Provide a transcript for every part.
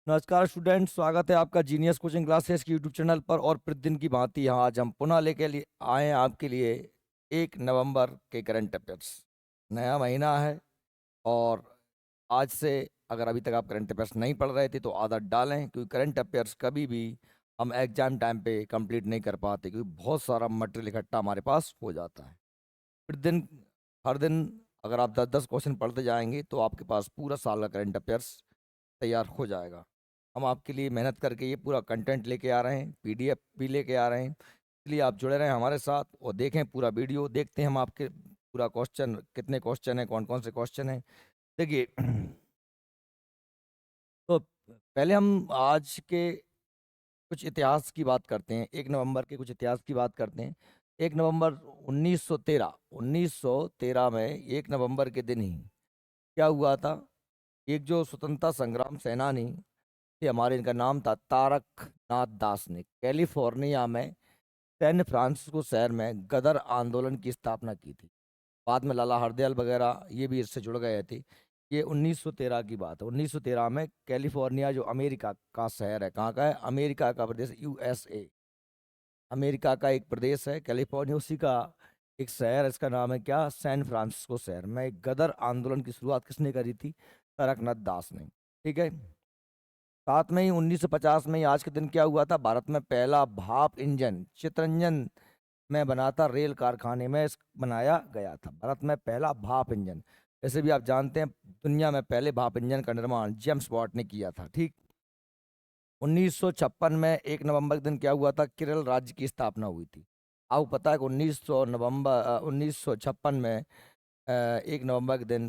नमस्कार स्टूडेंट, स्वागत है आपका जीनियस कोचिंग क्लासेस की यूट्यूब चैनल पर। और प्रतिदिन की भांति यहाँ आज हम पुनः लेके लिए आए हैं आपके लिए 1 नवंबर के करंट अफेयर्स। नया महीना है और आज से अगर अभी तक आप करंट अफेयर्स नहीं पढ़ रहे थे तो आदत डालें, क्योंकि करंट अफेयर्स कभी भी हम एग्जाम टाइम पे कंप्लीट नहीं कर पाते, क्योंकि बहुत सारा मटेरियल इकट्ठा हमारे पास हो जाता है। प्रतिदिन हर दिन अगर आप 10-10 क्वेश्चन पढ़ते जाएंगे तो आपके पास पूरा साल का करंट अफेयर्स तैयार हो जाएगा। हम आपके लिए मेहनत करके ये पूरा कंटेंट लेके आ रहे हैं, पीडीएफ भी लेके आ रहे हैं। इसलिए आप जुड़े रहें हमारे साथ और देखें पूरा वीडियो। देखते हैं हम आपके पूरा क्वेश्चन, कितने क्वेश्चन हैं, कौन कौन से क्वेश्चन हैं। देखिए तो पहले हम आज के कुछ इतिहास की बात करते हैं। 1 नवंबर के कुछ इतिहास की बात करते हैं। 1 नवंबर 1913 में 1 नवंबर के दिन ही क्या हुआ था। एक जो स्वतंत्रता संग्राम सेनानी थे हमारे, इनका नाम था तारक नाथ दास, ने कैलिफोर्निया में सैन फ्रांसिस्को शहर में गदर आंदोलन की स्थापना की थी। बाद में लाला हरदयाल वगैरह ये भी इससे जुड़ गए थे। ये 1913 की बात है। 1913 में कैलिफोर्निया जो अमेरिका का शहर है, कहाँ का है? अमेरिका का प्रदेश, यूएसए। अमेरिका का एक प्रदेश है कैलिफोर्निया, उसी का एक शहर है। इसका नाम है क्या? सैन फ्रांसिस्को शहर में एक गदर आंदोलन की शुरुआत किसने करी थी? तारकनाथ दास ने। ठीक है। साथ में ही 1950 में ही आज के दिन क्या हुआ था? भारत में पहला भाप इंजन चितरंजन में बना था, रेल कारखाने में बनाया गया था। भारत में पहला भाप इंजन। वैसे भी आप जानते हैं दुनिया में पहले भाप इंजन का निर्माण जेम्स वाट ने किया था। ठीक। 1956 में 1 नवंबर के दिन क्या हुआ था? केरल राज्य की स्थापना हुई थी। आपको पता है कि 1956 में 1 नवंबर के दिन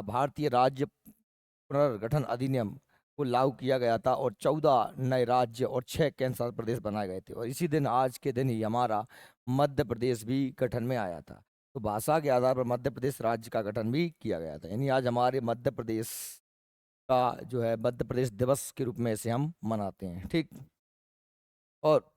भारतीय राज्य पुनर्गठन अधिनियम को लागू किया गया था और 14 नए राज्य और 6 केंद्र शासित प्रदेश बनाए गए थे। और इसी दिन, आज के दिन ही, हमारा मध्य प्रदेश भी गठन में आया था। तो भाषा के आधार पर मध्य प्रदेश राज्य का गठन भी किया गया था। यानी आज हमारे मध्य प्रदेश का जो है मध्य प्रदेश दिवस के रूप में इसे हम मनाते हैं। ठीक। और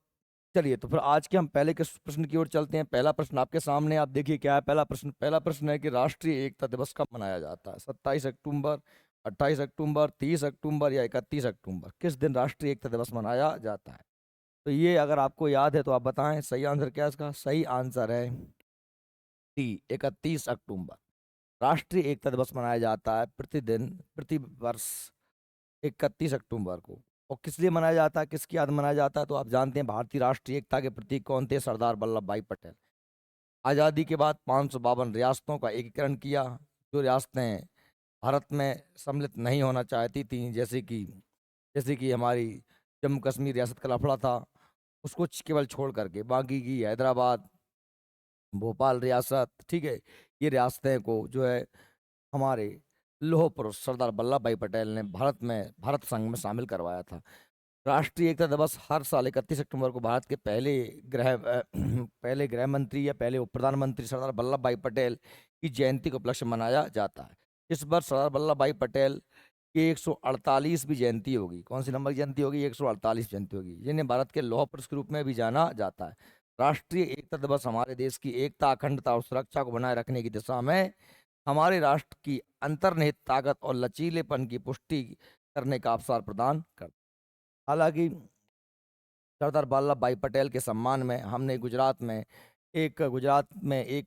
चलिए, तो फिर आज के हम पहले के प्रश्न की ओर चलते हैं। पहला प्रश्न आपके सामने, आप देखिए क्या है पहला प्रश्न। पहला प्रश्न है कि राष्ट्रीय एकता दिवस कब मनाया जाता है? 27 अक्टूबर, 28 अक्टूबर, 30 अक्टूबर या 31 अक्टूबर? किस दिन राष्ट्रीय एकता दिवस मनाया जाता है? तो ये अगर आपको याद है तो आप बताएं सही आंसर क्या है इसका। सही आंसर है टी, 31 अक्टूबर। राष्ट्रीय एकता दिवस मनाया जाता है प्रतिदिन, प्रति वर्ष 31 अक्टूबर को। और किस लिए मनाया जाता है, किसकी याद में मनाया जाता है? तो आप जानते हैं भारतीय राष्ट्रीय एकता के प्रतीक कौन थे? सरदार वल्लभ भाई पटेल। आज़ादी के बाद 552 रियासतों का एकीकरण किया। जो रियासतें भारत में सम्मिलित नहीं होना चाहती थी, जैसे कि हमारी जम्मू कश्मीर रियासत का लफड़ा था, उसको केवल छोड़ करके बाकी की हैदराबाद, भोपाल रियासत, ठीक है, ये रियासतें को जो है हमारे लौह पुरुष सरदार वल्लभ भाई पटेल ने भारत संघ में शामिल करवाया था। राष्ट्रीय एकता दिवस हर साल 31 अक्टूबर को भारत के पहले गृह मंत्री या पहले उप प्रधानमंत्री सरदार वल्लभ भाई पटेल की जयंती के उपलक्ष्य में मनाया जाता है। इस बार सरदार वल्लभ भाई पटेल की 148वीं जयंती होगी। कौन सी नंबर की जयंती होगी? 148 जयंती होगी, जिन्हें भारत के लौह पुरुष के रूप में भी जाना जाता है। राष्ट्रीय एकता दिवस हमारे देश की एकता, अखंडता और सुरक्षा को बनाए रखने की दिशा में हमारे राष्ट्र की अंतर्निहित ताकत और लचीलेपन की पुष्टि करने का अवसर प्रदान करता है। हालांकि सरदार वल्लभ भाई पटेल के सम्मान में हमने गुजरात में एक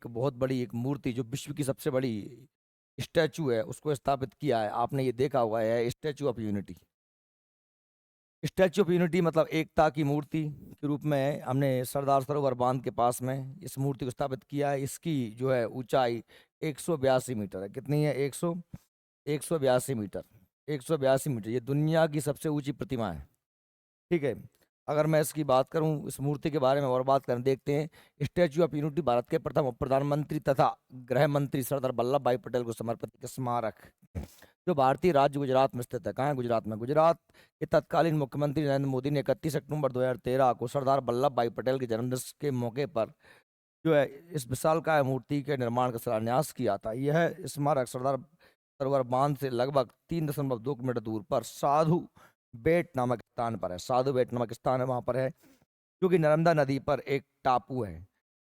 बहुत बड़ी एक मूर्ति, जो विश्व की सबसे बड़ी स्टैचू है, उसको स्थापित किया है। आपने ये देखा हुआ है, statue of unity. Statue of unity मतलब एकता की मूर्ति के रूप में हमने सरदार सरोवर बांध के पास में इस मूर्ति को स्थापित किया है। इसकी जो है ऊंचाई 182 मीटर है। कितनी है? 182 मीटर। 182 मीटर, ये दुनिया की सबसे ऊंची प्रतिमा है। ठीक है। अगर मैं इसकी बात करूं, इस मूर्ति के बारे में और बात करें, देखते हैं। स्टैच्यू ऑफ यूनिटी भारत के प्रथम उप प्रधानमंत्री तथा गृह मंत्री सरदार वल्लभ भाई पटेल को समर्पित एक स्मारक, जो भारतीय राज्य गुजरात में स्थित है। कहाँ है? गुजरात में। गुजरात के तत्कालीन मुख्यमंत्री नरेंद्र मोदी ने 31 अक्टूबर 2013 को सरदार वल्लभ भाई पटेल के जन्मदिन के मौके पर जो है इस विशालकाय मूर्ति के निर्माण का शिलान्यास किया था। यह स्मारक सरदार सरोवर बांध से लगभग 3.2 किलोमीटर दूर पर साधु बेट नामक स्थान पर है। साधु बेट नामक स्थान है, वहां पर है, जो कि नर्मदा नदी पर एक टापू है।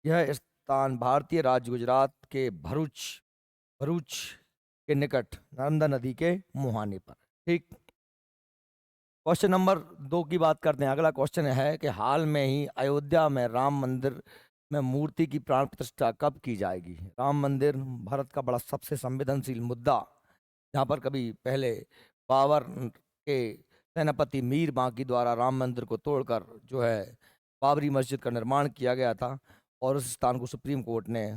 यह स्थान भारतीय राज्य गुजरात के भरूच भरूच के निकट नर्मदा नदी के मुहाने पर। ठीक। क्वेश्चन नंबर 2 की बात करते हैं। अगला क्वेश्चन है कि हाल में ही अयोध्या में राम मंदिर में मूर्ति की प्राण प्रतिष्ठा कब की जाएगी। राम मंदिर भारत का बड़ा सबसे संवेदनशील मुद्दा, जहाँ पर कभी पहले बाबर के सेनापति मीर बांकी द्वारा राम मंदिर को तोड़कर जो है बाबरी मस्जिद का निर्माण किया गया था, और उस स्थान को सुप्रीम कोर्ट ने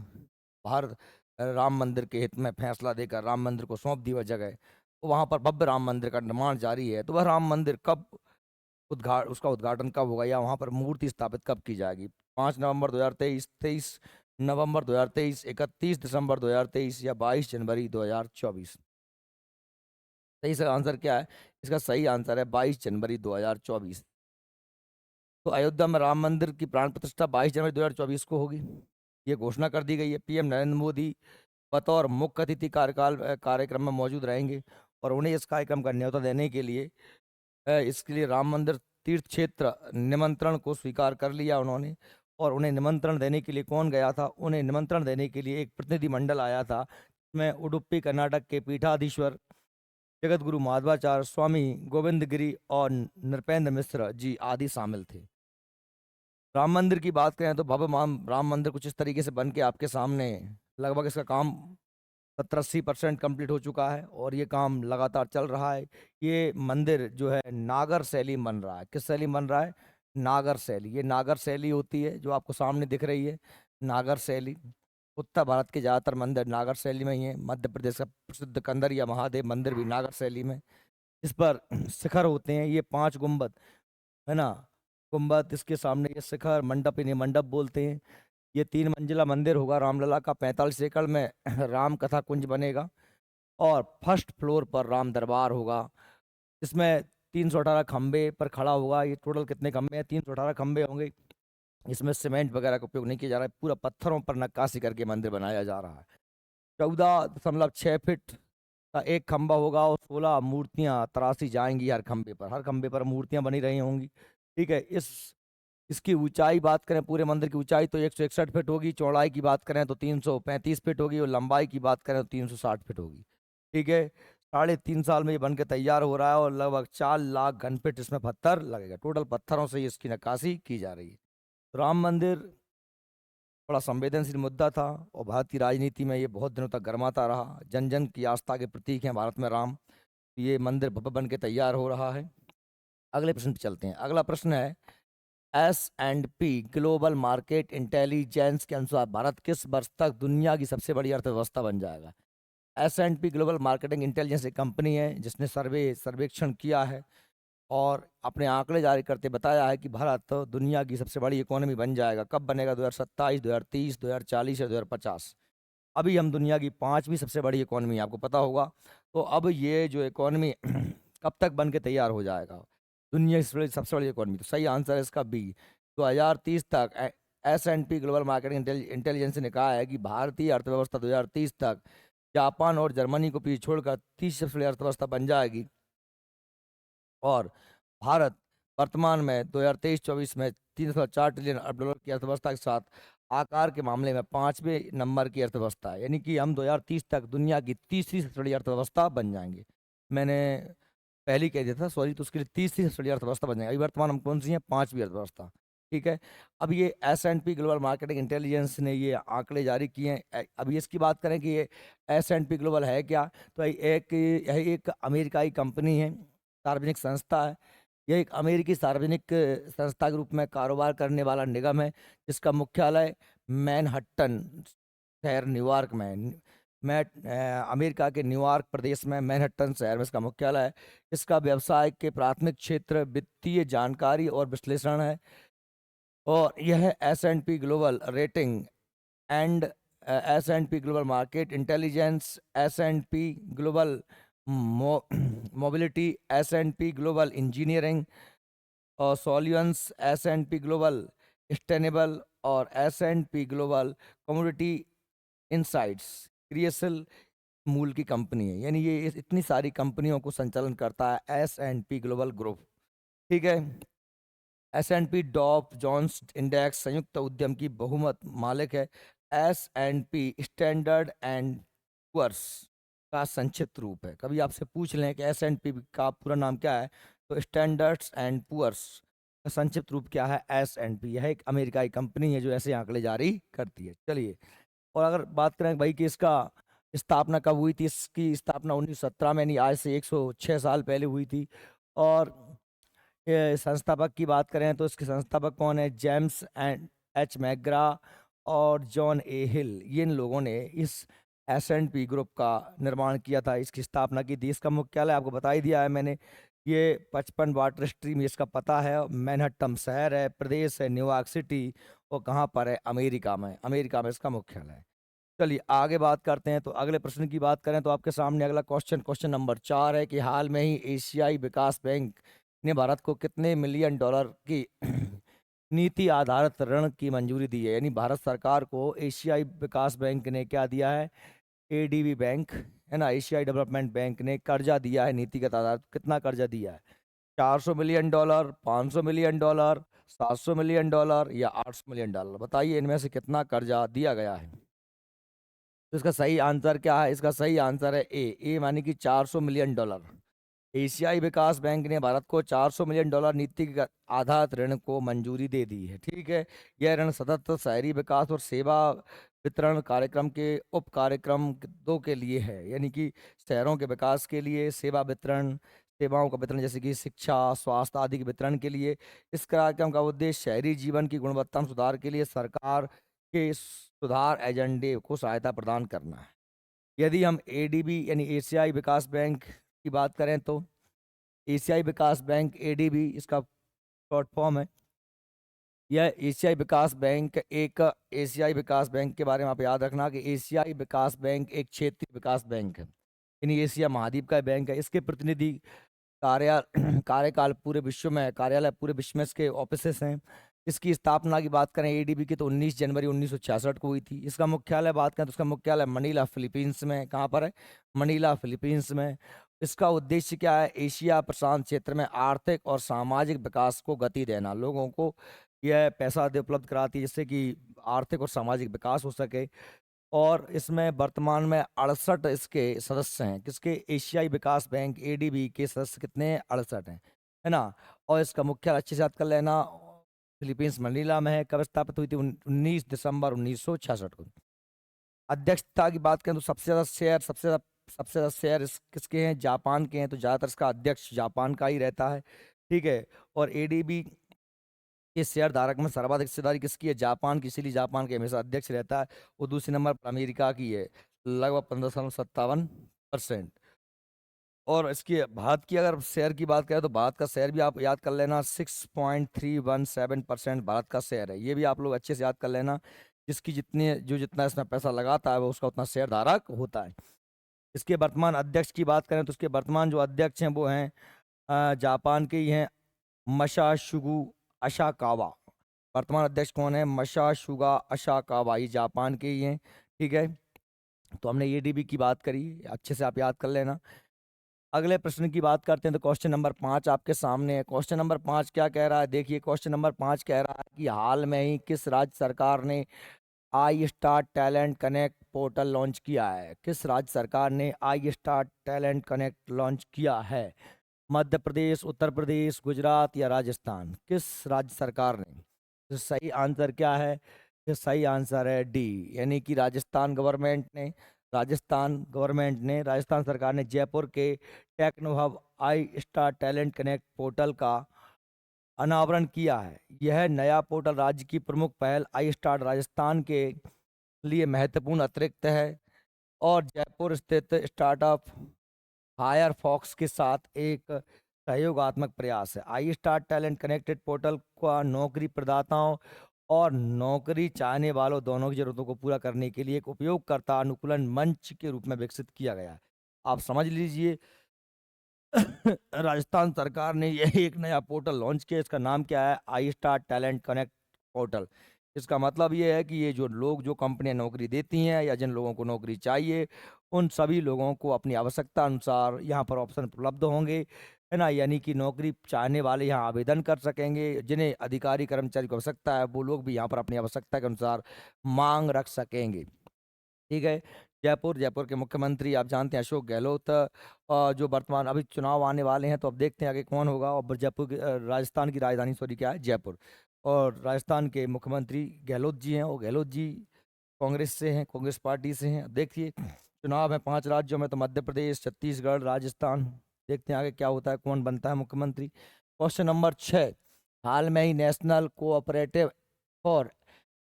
भारत राम मंदिर के हित में फैसला देकर राम मंदिर को सौंप दी वह जगह। तो वहाँ पर भव्य राम मंदिर का निर्माण जारी है। तो वह राम मंदिर कब उसका उद्घाटन कब होगा, या वहाँ पर मूर्ति स्थापित कब की जाएगी? 5 नवंबर 2023, 23 नवंबर 2023, 31 दिसंबर 2023 या 22 जनवरी 2024? सही सा आंसर क्या है? इसका सही आंसर है 22 जनवरी 2024। तो अयोध्या में राम मंदिर की प्राण प्रतिष्ठा 22 जनवरी 2024 को होगी, ये घोषणा कर दी गई है। पीएम नरेंद्र मोदी बतौर मुख्य अतिथि कार्यक्रम में मौजूद रहेंगे, और उन्हें इस कार्यक्रम का न्योता देने के लिए इसके लिए राम मंदिर तीर्थ क्षेत्र निमंत्रण को स्वीकार कर लिया उन्होंने। और उन्हें निमंत्रण देने के लिए कौन गया था? उन्हें निमंत्रण देने के लिए एक प्रतिनिधि मंडल आया था, जिसमें उडुपी कर्नाटक के पीठाधीश्वर जगत गुरु माधवाचार्य, स्वामी गोविंद गिरी और नृपेंद्र मिश्र जी आदि शामिल थे। राम मंदिर की बात करें तो भव्य राम मंदिर कुछ इस तरीके से बन के आपके सामने, लगभग इसका काम 70-80% कंप्लीट हो चुका है, और ये काम लगातार चल रहा है। ये मंदिर जो है नागर शैली में बन रहा है। किस शैली में बन रहा है? नागर शैली। ये नागर शैली होती है जो आपको सामने दिख रही है, नागर शैली। उत्तर भारत के ज़्यादातर मंदिर नागर शैली में ही है। मध्य प्रदेश का प्रसिद्ध कंदरिया महादेव मंदिर भी नागर शैली में, इस पर शिखर होते हैं, ये 5 गुंबद है ना, गुंबद, इसके सामने ये शिखर मंडप, इन्हें मंडप बोलते हैं। ये 3 मंजिला मंदिर होगा रामलला का। 45 एकड़ में राम कथा कुंज बनेगा, और फर्स्ट फ्लोर पर राम दरबार होगा। इसमें 318 खंबे पर खड़ा होगा। ये टोटल कितने खंबे हैं? 318 खंबे होंगे। इसमें सीमेंट वगैरह का उपयोग नहीं किया जा रहा है, पूरा पत्थरों पर नक्काशी करके मंदिर बनाया जा रहा है। 14.6 फीट का एक खंबा होगा, और 16 मूर्तियां तराशी जाएंगी हर खंबे पर। हर खंबे पर मूर्तियां बनी रही होंगी। ठीक है। इसकी ऊंचाई बात करें, पूरे मंदिर की ऊंचाई तो 161 फीट होगी। चौड़ाई की बात करें तो 335 फीट होगी, और लंबाई की बात करें तो 360 फीट होगी। ठीक है। 3.5 साल में ये बन के तैयार हो रहा है, और लगभग 4 लाख घन फीट इसमें पत्थर लगेगा। टोटल पत्थरों से ही इसकी नक्काशी की जा रही है। राम मंदिर बड़ा संवेदनशील मुद्दा था, और भारत की राजनीति में ये बहुत दिनों तक गर्माता रहा। जन जन की आस्था के प्रतीक हैं भारत में राम। ये मंदिर भव्य बन के तैयार हो रहा है। अगले प्रश्न पे चलते हैं। अगला प्रश्न है, S&P ग्लोबल मार्केट इंटेलिजेंस के अनुसार भारत किस वर्ष तक दुनिया की सबसे बड़ी अर्थव्यवस्था बन जाएगा? S&P ग्लोबल मार्केटिंग इंटेलिजेंस एक कंपनी है जिसने सर्वेक्षण किया है, और अपने आंकड़े जारी करते बताया है कि भारत तो दुनिया की सबसे बड़ी इकोनॉमी बन जाएगा। कब बनेगा? 2027, 2030, 2040 या 2050? अभी हम दुनिया की 5वीं सबसे बड़ी इकोनॉमी, आपको पता होगा। तो अब ये जो इकोनॉमी कब तक बन के तैयार हो जाएगा, दुनिया की सबसे बड़ी इकोनॉमी? तो सही आंसर है इसका बी, 2030 तक। S&P ग्लोबल मार्केटिंग इंटेलिजेंस ने कहा है कि भारतीय अर्थव्यवस्था 2030 तक जापान और जर्मनी को पीछे छोड़कर तीसरी सबसे बड़ी अर्थव्यवस्था बन जाएगी। और भारत वर्तमान में 2023-24 में 304 ट्रिलियन अरब डॉलर की अर्थव्यवस्था के साथ आकार के मामले में 5वें नंबर की अर्थव्यवस्था है। यानी कि हम 2030 तक दुनिया की तीसरी सबसे बड़ी अर्थव्यवस्था बन जाएंगे। मैंने पहली कह दिया था, सॉरी, तो उसके लिए तीसरी सबसे बड़ी अर्थव्यवस्था बन जाएगी। अभी वर्तमान हम कौन सी हैं? 5वीं अर्थव्यवस्था। ठीक है। अब ये S&P ग्लोबल मार्केटिंग इंटेलिजेंस ने ये आंकड़े जारी किए हैं। अभी इसकी बात करें कि ये S&P ग्लोबल है क्या, तो यह एक अमेरिकाई कंपनी है, सार्वजनिक संस्था है। यह एक अमेरिकी सार्वजनिक संस्था के रूप में कारोबार करने वाला निगम है, जिसका मुख्यालय मैनहट्टन शहर न्यूयॉर्क में अमेरिका के न्यूयॉर्क प्रदेश में मैनहट्टन शहर में इसका मुख्यालय है। इसका व्यवसाय के प्राथमिक क्षेत्र वित्तीय जानकारी और विश्लेषण है, और यह S&P global rating and S&P global market intelligence, S&P global mobility, S&P global engineering और सॉल्यूशंस, S&P ग्लोबल सस्टेनेबल और S&P global community insights creation मूल की कंपनी है। यानी ये इतनी सारी कंपनियों को संचालन करता है S&P ग्लोबल ग्रुप। ठीक है। S&P डॉव जोन्स इंडेक्स संयुक्त उद्यम की बहुमत मालिक है। S&P स्टैंडर्ड एंड पुअर्स का संक्षिप्त रूप है। कभी आपसे पूछ लें कि S&P का पूरा नाम क्या है, तो स्टैंडर्ड्स एंड पुअर्स का संक्षिप्त रूप क्या है? S&P। यह एक अमेरिकाई कंपनी है जो ऐसे आंकड़े जारी करती है। चलिए, और अगर बात करें भाई कि इसका स्थापना कब हुई थी, इसकी स्थापना 1917 में, यानी आज से 106 साल पहले हुई थी। और ये संस्थापक की बात करें तो इसके संस्थापक कौन है? जेम्स एंड एच मैग्रा और जॉन ए हिल। ये इन लोगों ने इस S&P ग्रुप का निर्माण किया था, इसकी स्थापना की थी। इसका मुख्यालय आपको बता ही दिया है मैंने, ये 55 वाटर स्ट्रीम, इसका पता है, मैनहट्टन शहर है, प्रदेश है न्यूयॉर्क सिटी, और कहाँ पर है? अमेरिका में इसका मुख्यालय है। चलिए आगे बात करते हैं। तो अगले प्रश्न की बात करें तो आपके सामने अगला क्वेश्चन नंबर 4 है कि हाल में ही एशियाई विकास बैंक ने भारत को कितने मिलियन डॉलर की नीति आधारित ऋण की मंजूरी दी है? यानी भारत सरकार को एशियाई विकास बैंक ने क्या दिया है? ADB बैंक है ना, एशियाई डेवलपमेंट बैंक ने कर्जा दिया है नीतिगत आधार। कितना कर्जा दिया है? 400 million dollar, 500 million dollar, 700 million dollar या 800 मिलियन डॉलर? बताइए इनमें से कितना कर्जा दिया गया है। तो इसका सही आंसर क्या है? इसका सही आंसर है ए मानी कि 400 मिलियन डॉलर। एशियाई विकास बैंक ने भारत को 400 मिलियन डॉलर नीतिगत आधारित ऋण को मंजूरी दे दी है। ठीक है, यह ऋण सतत शहरी विकास और सेवा वितरण कार्यक्रम के उप कार्यक्रम दो के लिए है, यानी कि शहरों के विकास के लिए, सेवा वितरण, सेवाओं का वितरण जैसे कि शिक्षा, स्वास्थ्य आदि के वितरण के लिए। इस कार्यक्रम का उद्देश्य शहरी जीवन की गुणवत्ता में सुधार के लिए सरकार के सुधार एजेंडे को सहायता प्रदान करना है। यदि हम ADB यानी एशियाई विकास बैंक की बात करें तो एशियाई विकास बैंक ADB इसका शॉर्ट फॉर्म है। यह एशियाई विकास बैंक एक एशियाई विकास बैंक के बारे में आप याद रखना कि एशियाई विकास बैंक एक क्षेत्रीय विकास बैंक है, यानी एशिया महाद्वीप का बैंक है। इसके प्रतिनिधि कार्य कार्यकाल पूरे विश्व में, कार्यालय पूरे विश्व में इसके ऑफिसेस हैं। इसकी स्थापना की बात करें ADB की तो 19 जनवरी 1966 को हुई थी। इसका मुख्यालय बात करें तो इसका मुख्यालय मनीला फिलीपींस में। कहाँ पर है? मनीला फिलीपींस में। इसका उद्देश्य क्या है? एशिया प्रशांत क्षेत्र में आर्थिक और सामाजिक विकास को गति देना। लोगों को यह पैसा दे उपलब्ध कराती है जिससे कि आर्थिक और सामाजिक विकास हो सके। और इसमें वर्तमान में 68 इसके सदस्य हैं। किसके? एशियाई विकास बैंक ADB के सदस्य कितने हैं? 68 हैं, है ना। और इसका मुख्यालय अच्छे से याद कर लेना, फिलीपींस मनीला में है। कब स्थापित हुई थी? 19 दिसंबर 1966 को। अध्यक्षता की बात करें तो सबसे ज्यादा शेयर किसके हैं? जापान के हैं। तो ज्यादातर इसका अध्यक्ष जापान का ही रहता है। ठीक है, और ADB के शेयर धारक में सर्वाधिक हिस्सेदारी किसकी है? जापान की, इसीलिए जापान के हमेशा अध्यक्ष रहता है। और दूसरे नंबर पर अमेरिका की है, लगभग 15.57%। और इसकी भारत की अगर शेयर की बात करें तो भारत का शेयर भी आप याद कर लेना, 6.317% भारत का शेयर है। ये भी आप लोग अच्छे से याद कर लेना। जितना इसमें पैसा लगाता है वो उसका उतना शेयर धारक होता है। इसके वर्तमान अध्यक्ष की बात करें तो इसके वर्तमान जो अध्यक्ष हैं वो हैं जापान के ही हैं, मसाशुगु अशाकावा। वर्तमान अध्यक्ष कौन है? मसाशुगा अशाकावा, ये जापान के ही हैं। ठीक है, तो हमने ADB की बात करी, अच्छे से आप याद कर लेना। अगले प्रश्न की बात करते हैं तो क्वेश्चन नंबर 5 आपके सामने है। क्वेश्चन नंबर 5 क्या कह रहा है? देखिए, क्वेश्चन नंबर 5 कह रहा है कि हाल में ही किस राज्य सरकार ने I star talent connect portal launch किया है? किस राज्य सरकार ने I star talent connect launch किया है? मध्य प्रदेश, उत्तर प्रदेश, गुजरात या राजस्थान? किस राज्य सरकार ने? तो सही आंसर क्या है? तो सही आंसर है D, यानी कि राजस्थान सरकार ने जयपुर के टेक्नो हब आई स्टार टैलेंट कनेक्ट पोर्टल का अनावरण किया है। यह नया पोर्टल राज्य की प्रमुख पहल आई स्टार राजस्थान के लिए महत्वपूर्ण अतिरिक्त है और जयपुर स्थित स्टार्टअप फायरफॉक्स के साथ एक सहयोगात्मक प्रयास है। आई स्टार टैलेंट कनेक्टेड पोर्टल का नौकरी प्रदाताओं और नौकरी चाहने वालों दोनों की जरूरतों को पूरा करने के लिए एक उपयोगकर्ता अनुकूलन मंच के रूप में विकसित किया गया है। आप समझ लीजिए राजस्थान सरकार ने यह एक नया पोर्टल लॉन्च किया। इसका नाम क्या है? आई स्टार टैलेंट कनेक्ट पोर्टल। इसका मतलब ये है कि ये जो कंपनियां नौकरी देती हैं या जिन लोगों को नौकरी चाहिए उन सभी लोगों को अपनी आवश्यकता अनुसार यहाँ पर ऑप्शन उपलब्ध होंगे, है ना। यानी कि नौकरी चाहने वाले यहाँ आवेदन कर सकेंगे। जिन्हें अधिकारी कर्मचारी की आवश्यकता है वो लोग भी यहाँ पर अपनी आवश्यकता के अनुसार मांग रख सकेंगे। ठीक है, जयपुर के मुख्यमंत्री आप जानते हैं अशोक गहलोत, जो वर्तमान अभी चुनाव आने वाले हैं तो अब देखते हैं आगे कौन होगा। और जयपुर राजस्थान की राजधानी सॉरी क्या है, जयपुर। और राजस्थान के मुख्यमंत्री गहलोत जी हैं, और गहलोत जी कांग्रेस से हैं, कांग्रेस पार्टी से हैं। देखिए चुनाव है 5 राज्यों में, तो मध्य प्रदेश, छत्तीसगढ़, राजस्थान। देखते हैं आगे क्या होता है, कौन बनता है मुख्यमंत्री। क्वेश्चन नंबर 6, हाल में ही national cooperative for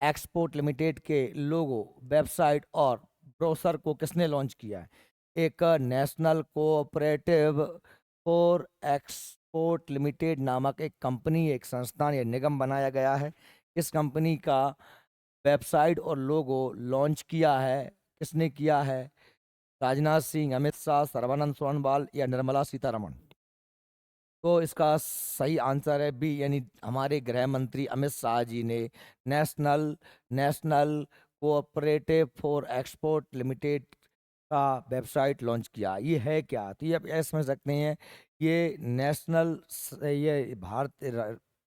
export limited के लोगो, वेबसाइट और ब्रोशर को किसने लॉन्च किया है? एक national cooperative for export limited नामक एक कंपनी, एक संस्थान या निगम बनाया गया है। इस कंपनी का वेबसाइट और लोगो लॉन्च किया है, किसने किया है? राजनाथ सिंह, अमित शाह, सर्बानंद सोनोवाल या निर्मला सीतारमण? तो इसका सही आंसर है बी, यानी हमारे गृह मंत्री अमित शाह जी ने national national cooperative for export limited का वेबसाइट लॉन्च किया। ये है क्या? तो ये आप ऐसे समझ सकते हैं, ये ये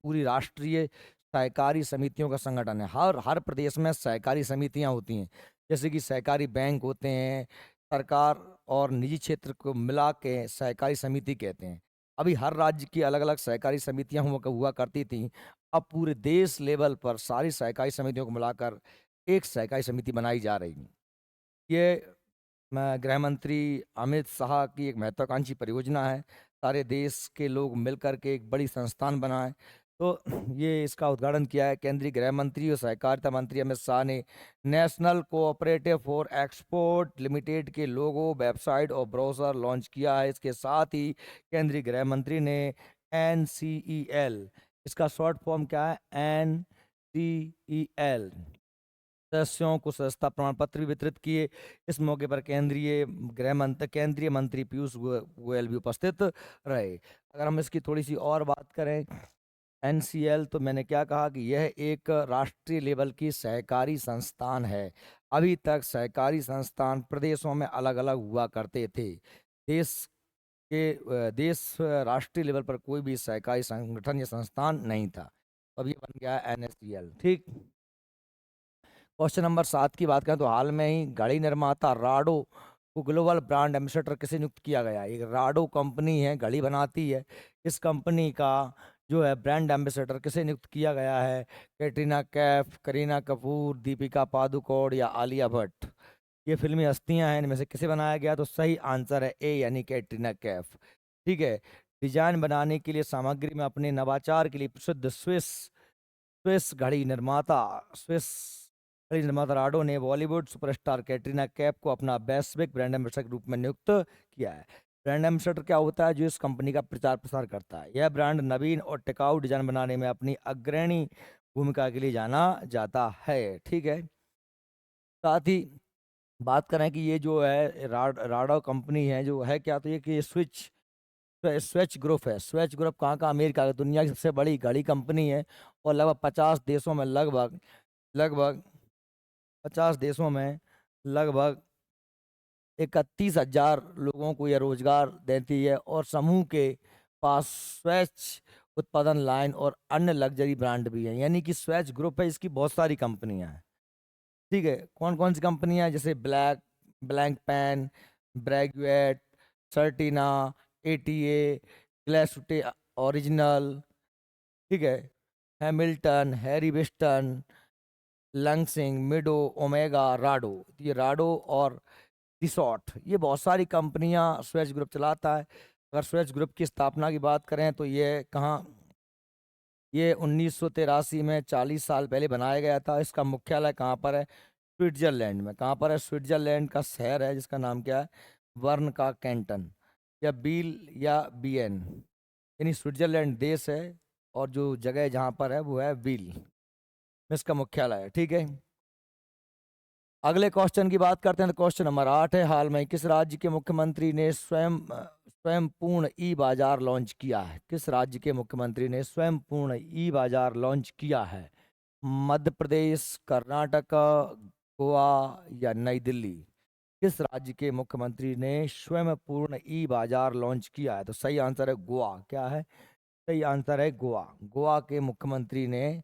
पूरी राष्ट्रीय सहकारी समितियों का संगठन है। हर प्रदेश में सहकारी समितियां होती हैं, जैसे कि सहकारी बैंक होते हैं। सरकार और निजी क्षेत्र को मिला के सहकारी समिति कहते हैं। अभी हर राज्य की अलग अलग सहकारी समितियां हुआ करती थी। अब पूरे देश लेवल पर सारी सहकारी समितियों को मिलाकर एक सहकारी समिति बनाई जा रही है। ये गृह मंत्री अमित शाह की एक महत्वाकांक्षी परियोजना है। सारे देश के लोग मिलकर के एक बड़ी संस्थान बनाए। तो ये इसका उद्घाटन किया है केंद्रीय गृह मंत्री और सहकारिता मंत्री अमित शाह ने। National cooperative for export limited के लोगो, वेबसाइट और ब्राउज़र लॉन्च किया है। इसके साथ ही केंद्रीय गृह मंत्री ने NCEL, इसका शॉर्ट फॉर्म क्या है, NCEL सदस्यों को सदस्यता प्रमाण पत्र भी वितरित किए। इस मौके पर केंद्रीय मंत्री पीयूष गोयल भी उपस्थित रहे। अगर हम इसकी थोड़ी सी और बात करें, NCL, तो मैंने क्या कहा कि यह एक राष्ट्रीय लेवल की सहकारी संस्थान है। अभी तक सहकारी संस्थान प्रदेशों में अलग अलग हुआ करते थे। राष्ट्रीय लेवल पर कोई भी सहकारी संगठन या संस्थान नहीं था। अब ये बन गया है NSCL। ठीक। क्वेश्चन नंबर 7 की बात करें तो हाल में ही गाड़ी निर्माता राडो को ग्लोबल ब्रांड एम्बेसडर किसे नियुक्त किया गया? एक राडो कंपनी है, घड़ी बनाती है। इस कंपनी का जो है ब्रांड एम्बेसडर किसे नियुक्त किया गया है? कैटरीना कैफ, करीना कपूर, दीपिका पादुकोण या आलिया भट्ट? ये फिल्मी हस्तियां हैं, इनमें से किसे बनाया गया? तो सही आंसर है ए, यानी कैटरीना कैफ। ठीक है। डिजाइन बनाने के लिए सामग्री में अपने नवाचार के लिए प्रसिद्ध स्विस स्विस घड़ी निर्माता स्विस घड़ी निर्माता राडो ने बॉलीवुड सुपरस्टार कैटरीना कैफ को अपना वैश्विक ब्रांड एम्बेसडर के रूप में नियुक्त किया है। ब्रांड एम्बेसडर क्या होता है? जो इस कंपनी का प्रचार प्रसार करता है। यह ब्रांड नवीन और टिकाऊ डिजाइन बनाने में अपनी अग्रणी भूमिका के लिए जाना जाता है। ठीक है। साथ ही बात करें कि ये जो है राडो कंपनी है, जो है क्या, तो ये कि स्वेच ग्रुप है। स्वेच ग्रुप कहाँ का? अमेरिका की, दुनिया की सबसे बड़ी घड़ी कंपनी है। और लगभग 50 देशों में लगभग 50 देशों में लगभग 31,000 लोगों को यह रोजगार देती है। और समूह के पास स्वेच उत्पादन लाइन और अन्य लग्जरी ब्रांड भी हैं। यानी कि स्वेच ग्रुप है, इसकी बहुत सारी कंपनियां हैं। ठीक है। कौन कौन सी कंपनियां हैं? जैसे ब्लैंक पेन, ब्रैगुएट, सर्टिना, ATA, ग्लेसुटे ओरिजिनल। ठीक है। Hamilton, Harry Winston, लंगसिंग, मिडो, omega, Rado. ये राडो और रिसोर्ट, ये बहुत सारी कंपनियां स्वेच ग्रुप चलाता है। अगर स्वेच ग्रुप की स्थापना की बात करें तो ये कहाँ, ये 1983 में 40 साल पहले बनाया गया था। इसका मुख्यालय कहाँ पर है? स्विट्जरलैंड में। कहाँ पर है? स्विट्जरलैंड का शहर है जिसका नाम क्या है? वर्न का कैंटन, या बील या बीएन, यानी स्विट्जरलैंड देश है और जो जगह जहाँ पर है वो है बील में इसका मुख्यालय है। ठीक है। अगले क्वेश्चन की बात करते हैं तो क्वेश्चन नंबर 8 है, हाल में किस राज्य के मुख्यमंत्री ने स्वयं पूर्ण ई बाजार लॉन्च किया है? किस राज्य के मुख्यमंत्री ने स्वयं पूर्ण ई बाजार लॉन्च किया है? मध्य प्रदेश, कर्नाटक, गोवा या नई दिल्ली? किस राज्य के मुख्यमंत्री ने स्वयं पूर्ण ई बाजार लॉन्च किया है? तो सही आंसर है गोवा। क्या है? सही आंसर है गोवा। गोवा के मुख्यमंत्री ने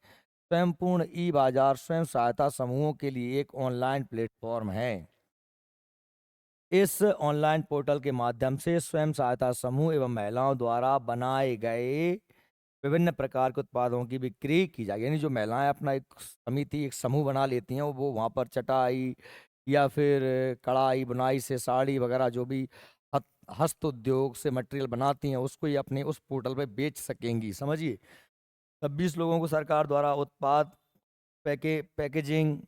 स्वयं पूर्ण ई बाजार स्वयं सहायता समूहों के लिए एक ऑनलाइन प्लेटफॉर्म है। इस ऑनलाइन पोर्टल के माध्यम से स्वयं सहायता समूह एवं महिलाओं द्वारा बनाए गए विभिन्न प्रकार के उत्पादों की बिक्री की जाएगी। यानी जो महिलाएं अपना एक समिति, एक समूह बना लेती हैं, वो वहाँ पर चटाई या फिर कढ़ाई बुनाई से साड़ी वगैरह जो भी हस्त उद्योग से मटेरियल बनाती हैं, उसको ये अपने उस पोर्टल पे बेच सकेंगी। समझिए, 26 लोगों को सरकार द्वारा उत्पाद पैकेजिंग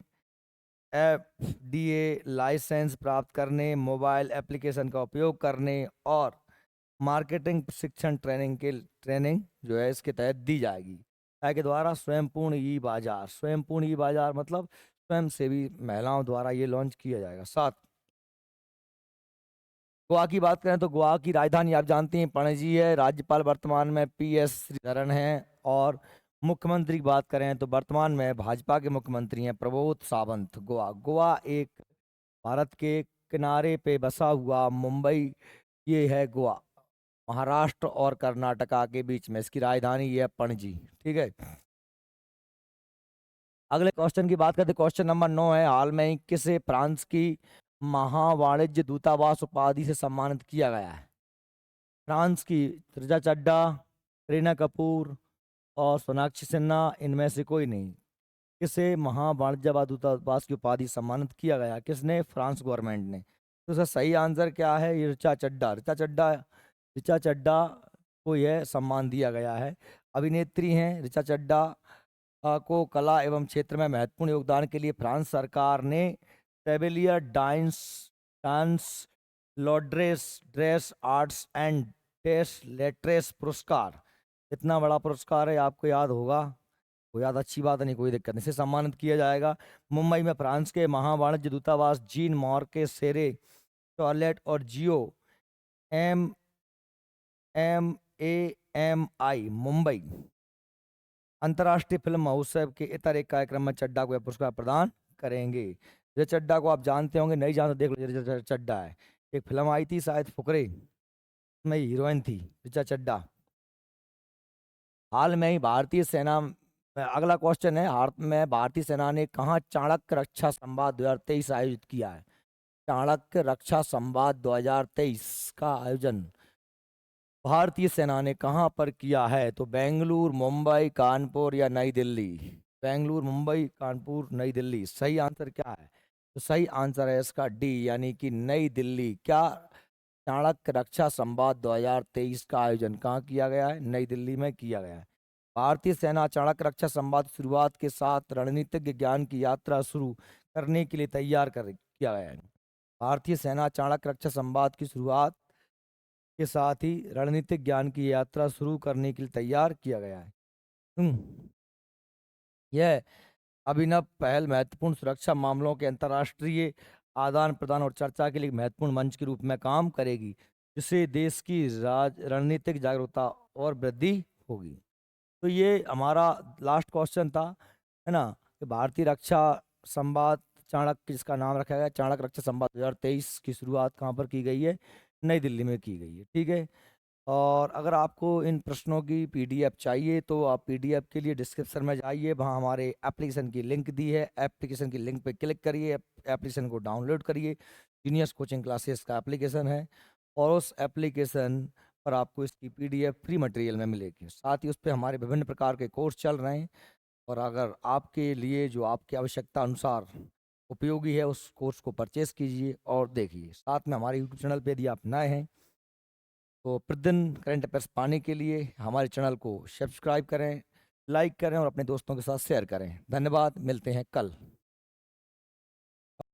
एफडीए लाइसेंस प्राप्त करने, मोबाइल एप्लीकेशन का उपयोग करने और मार्केटिंग प्रशिक्षण ट्रेनिंग जो है इसके तहत दी जाएगी। के द्वारा स्वयंपूर्ण ई बाजार, स्वयंपूर्ण ई बाजार मतलब स्वयं सेवी महिलाओं द्वारा ये लॉन्च किया जाएगा। 7, गोवा की बात करें तो गोवा की राजधानी आप जानते हैं पणजी है। राज्यपाल वर्तमान में PS श्रीधरन हैं और मुख्यमंत्री की बात करें तो वर्तमान में भाजपा के मुख्यमंत्री हैं प्रमोद सावंत। गोवा एक भारत के किनारे पे बसा हुआ मुंबई, ये है गोवा, महाराष्ट्र और कर्नाटका के बीच में। इसकी राजधानी ये है पणजी। ठीक है, अगले क्वेश्चन की बात करते, क्वेश्चन नंबर 9 है, हाल में ही किसे फ्रांस की महावाणिज्य दूतावास उपाधि से सम्मानित किया गया है? फ्रांस की ऋचा चड्ढा, करीना कपूर और सोनाक्षी सिन्हा, इनमें से कोई नहीं। किसे महावाणिज्य दूतावास की उपाधि सम्मानित किया गया? किसने? फ्रांस गवर्नमेंट ने। तो इसका सही आंसर क्या है? ये ऋचा चड्ढा को यह सम्मान दिया गया है। अभिनेत्री हैं ऋचा चड्ढा को कला एवं क्षेत्र में महत्वपूर्ण योगदान के लिए फ्रांस सरकार ने सेविलियर डांस लॉड्रेस ड्रेस आर्ट्स एंड टेस लेट्रेस पुरस्कार, इतना बड़ा पुरस्कार है, आपको याद होगा, कोई याद, अच्छी बात नहीं, कोई दिक्कत नहीं, से सम्मानित किया जाएगा। मुंबई में फ्रांस के महावाणिज्य दूतावास जीन मॉर्के सेरे टॉयलेट और जियो MAMI मुंबई अंतर्राष्ट्रीय फिल्म महोत्सव के इतर एक कार्यक्रम में चड्ढा को यह पुरस्कार प्रदान करेंगे। ऋचा चड्ढा को आप जानते होंगे, नहीं जानते देख लो, ऋचा चड्ढा है, एक फिल्म आई थी शायद फुकरे में हीरोइन थी ऋचा चड्ढा। हाल में ही भारतीय सेना, अगला क्वेश्चन है, हाल में भारतीय सेना ने कहाँ चाणक्य रक्षा संवाद 2023 आयोजित किया है? चाणक्य रक्षा संवाद 2023 का आयोजन भारतीय सेना ने कहाँ पर किया है? तो बेंगलुरु, मुंबई, कानपुर या नई दिल्ली? बेंगलुरु, मुंबई, कानपुर, नई दिल्ली। सही आंसर क्या है? तो सही आंसर है इसका डी, यानी कि नई दिल्ली। क्या चाणक्य रक्षा संवाद 2023 का आयोजन कहाँ किया गया है? नई दिल्ली में किया गया है। भारतीय सेना चाणक्य रक्षा संवाद की शुरुआत के साथ रणनीतिक ज्ञान की यात्रा शुरू करने के लिए तैयार किया गया है। भारतीय सेना चाणक्य रक्षा संवाद की शुरुआत के साथ ही रणनीतिक ज्ञान की यात्रा शुरू करने के लिए तैयार किया गया है। यह अभिनव पहल महत्वपूर्ण सुरक्षा मामलों के अंतर्राष्ट्रीय आदान प्रदान और चर्चा के लिए महत्वपूर्ण मंच के रूप में काम करेगी, जिससे देश की रणनीतिक जागरूकता और वृद्धि होगी। तो ये हमारा लास्ट क्वेश्चन था, है ना, कि भारतीय रक्षा संवाद चाणक्य, जिसका नाम रखा गया चाणक्य रक्षा संवाद 2023 की शुरुआत कहाँ पर की गई है? नई दिल्ली में की गई है। ठीक है, और अगर आपको इन प्रश्नों की PDF चाहिए तो आप PDF के लिए डिस्क्रिप्शन में जाइए, वहाँ हमारे एप्लीकेशन की लिंक दी है, एप्लीकेशन की लिंक पे क्लिक करिए, एप्लीकेशन को डाउनलोड करिए। जीनियस कोचिंग क्लासेस का एप्लीकेशन है और उस एप्लीकेशन पर आपको इसकी PDF फ्री मटेरियल में मिलेगी। साथ ही उस पर हमारे विभिन्न प्रकार के कोर्स चल रहे हैं, और अगर आपके लिए जो आपकी आवश्यकता अनुसार उपयोगी है उस कोर्स को परचेस कीजिए और देखिए। साथ में हमारे YouTube चैनल पर यदि आप नए हैं तो प्रतिदिन करंट अफेयर्स पाने के लिए हमारे चैनल को सब्सक्राइब करें, लाइक करें और अपने दोस्तों के साथ शेयर करें। धन्यवाद, मिलते हैं कल।